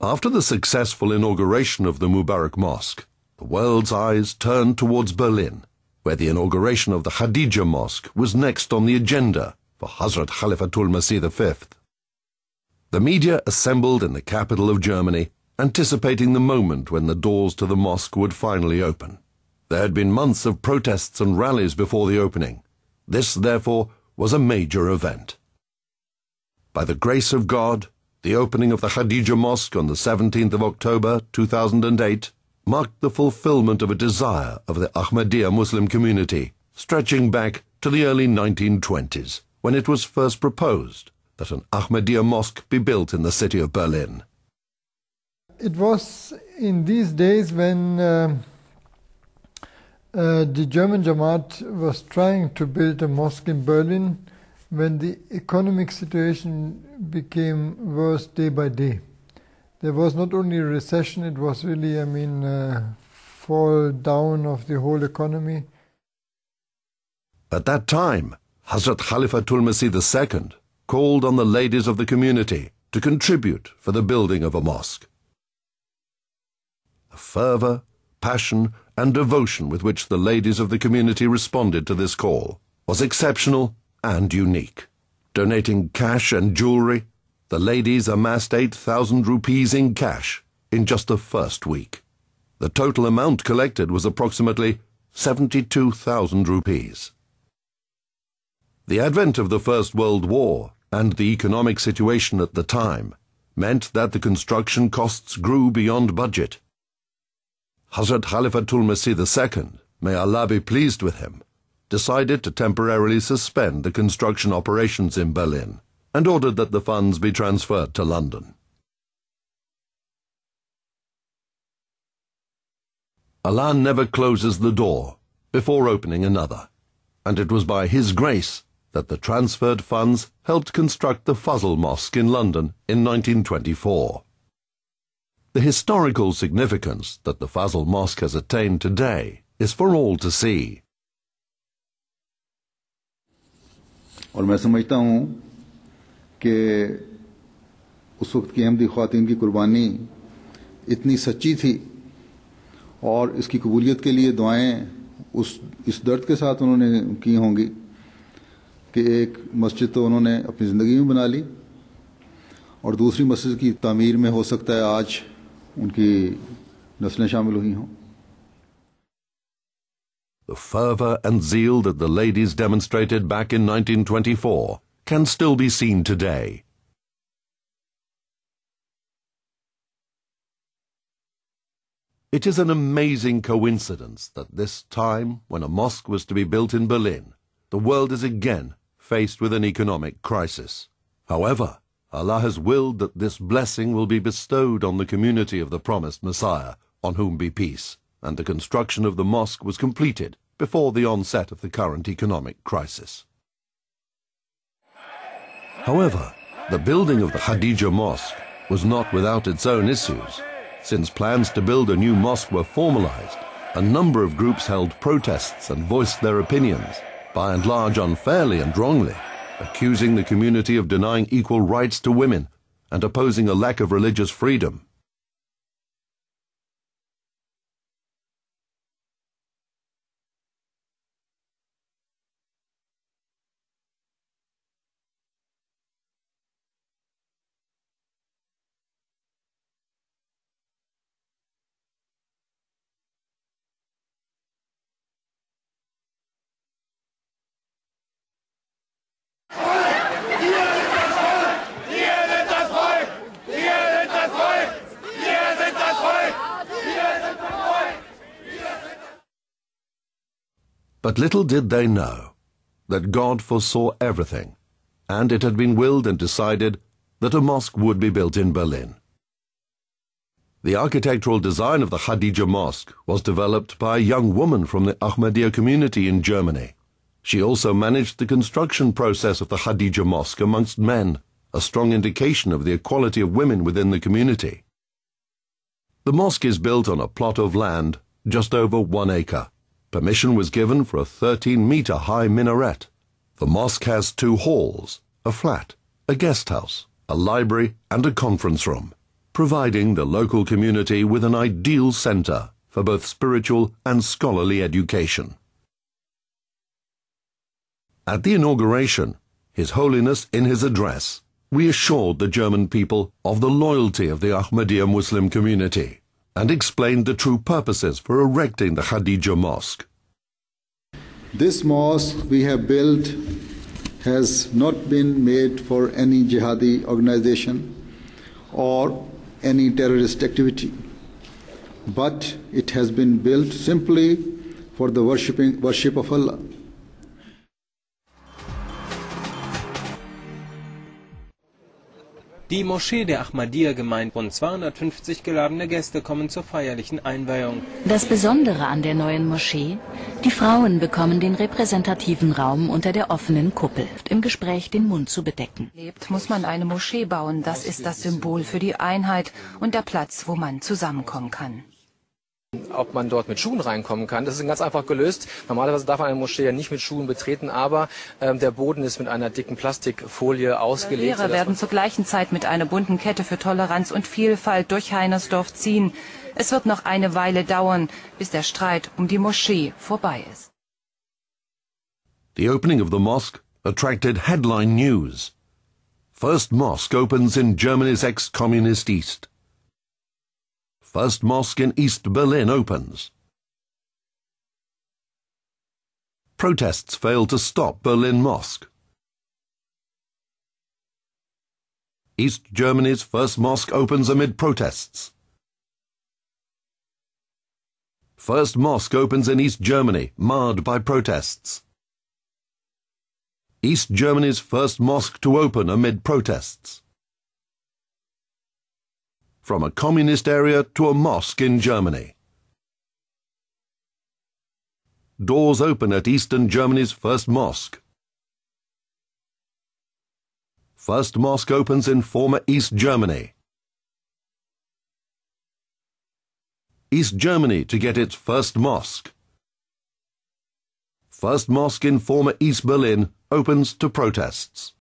After the successful inauguration of the Mubarak Mosque, the world's eyes turned towards Berlin, where the inauguration of the Khadija Mosque was next on the agenda for Hazrat Khalifatul Masih V. The media assembled in the capital of Germany, anticipating the moment when the doors to the mosque would finally open. There had been months of protests and rallies before the opening. This, therefore, was a major event. By the grace of God, the opening of the Khadija Mosque on the 17th of October 2008 marked the fulfillment of a desire of the Ahmadiyya Muslim Community, stretching back to the early 1920s, when it was first proposed that an Ahmadiyya Mosque be built in the city of Berlin. It was in these days when the German Jamaat was trying to build a mosque in Berlin, when the economic situation became worse day by day. There was not only a recession, it was really, fall down of the whole economy. At that time, Hazrat Khalifatul Masih II called on the ladies of the community to contribute for the building of a mosque. The fervor, passion, and devotion with which the ladies of the community responded to this call was exceptional and unique. Donating cash and jewelry, the ladies amassed 8,000 rupees in cash in just the first week. The total amount collected was approximately 72,000 rupees. The advent of the First World War and the economic situation at the time meant that the construction costs grew beyond budget. Hazrat Khalifatul Masih II, may Allah be pleased with him, decided to temporarily suspend the construction operations in Berlin and ordered that the funds be transferred to London. Allah never closes the door before opening another, and it was by His grace that the transferred funds helped construct the Fazl Mosque in London in 1924. The historical significance that the Fazl Mosque has attained today is for all to see. और मैं समझता हूँ कि उस वक्त की अहमदी ख्वातीन की कुर्बानी इतनी सच्ची थी और इसकी कबूलियत के लिए दुआएं इस दर्द के साथ उन्होंने की होंगी कि एक मस्जिद तो उन्होंने अपनी ज़िंदगी में बना ली और दूसरी मस्जिद की तामीर में हो सकता है आज उनकी नस्लें शामिल हुई हों. The fervor and zeal that the ladies demonstrated back in 1924 can still be seen today. It is an amazing coincidence that this time, when a mosque was to be built in Berlin, the world is again faced with an economic crisis. However, Allah has willed that this blessing will be bestowed on the community of the promised Messiah, on whom be peace, and the construction of the mosque was completed before the onset of the current economic crisis. However, the building of the Khadija Mosque was not without its own issues. Since plans to build a new mosque were formalized, a number of groups held protests and voiced their opinions, by and large unfairly and wrongly, accusing the community of denying equal rights to women and opposing a lack of religious freedom. But little did they know that God foresaw everything, and it had been willed and decided that a mosque would be built in Berlin. The architectural design of the Khadija Mosque was developed by a young woman from the Ahmadiyya community in Germany. She also managed the construction process of the Khadija Mosque amongst men, a strong indication of the equality of women within the community. The mosque is built on a plot of land just over 1 acre. Permission was given for a 13-meter-high minaret. The mosque has 2 halls, a flat, a guest house, a library, and a conference room. providing the local community with an ideal center for both spiritual and scholarly education. At the inauguration, His Holiness, in his address, reassured the German people of the loyalty of the Ahmadiyya Muslim community and explained the true purposes for erecting the Khadija Mosque. This mosque we have built has not been made for any jihadi organization or any terrorist activity, but it has been built simply for the worship of Allah. Die Moschee der Ahmadiyya-Gemeinde, rund 250 geladene Gäste kommen zur feierlichen Einweihung. Das Besondere an der neuen Moschee: die Frauen bekommen den repräsentativen Raum unter der offenen Kuppel, im Gespräch den Mund zu bedecken. Muss man eine Moschee bauen, das ist das Symbol für die Einheit und der Platz, wo man zusammenkommen kann. Ob man dort mit Schuhen reinkommen kann, das ist ganz einfach gelöst. Normalerweise darf man eine Moschee ja nicht mit Schuhen betreten, aber der Boden ist mit einer dicken Plastikfolie ausgelegt. Lehrer werden zur gleichen Zeit mit einer bunten Kette für Toleranz und Vielfalt durch Heinersdorf ziehen. Es wird noch eine Weile dauern, bis der Streit um die Moschee vorbei ist. The opening of the mosque attracted headline news. First mosque opens in Germany's ex-communist East. First mosque in East Berlin opens. Protests fail to stop Berlin Mosque. East Germany's first mosque opens amid protests. First mosque opens in East Germany, marred by protests. East Germany's first mosque to open amid protests. From a communist area to a mosque in Germany. Doors open at Eastern Germany's first mosque. First mosque opens in former East Germany. East Germany to get its first mosque. First mosque in former East Berlin opens to protests.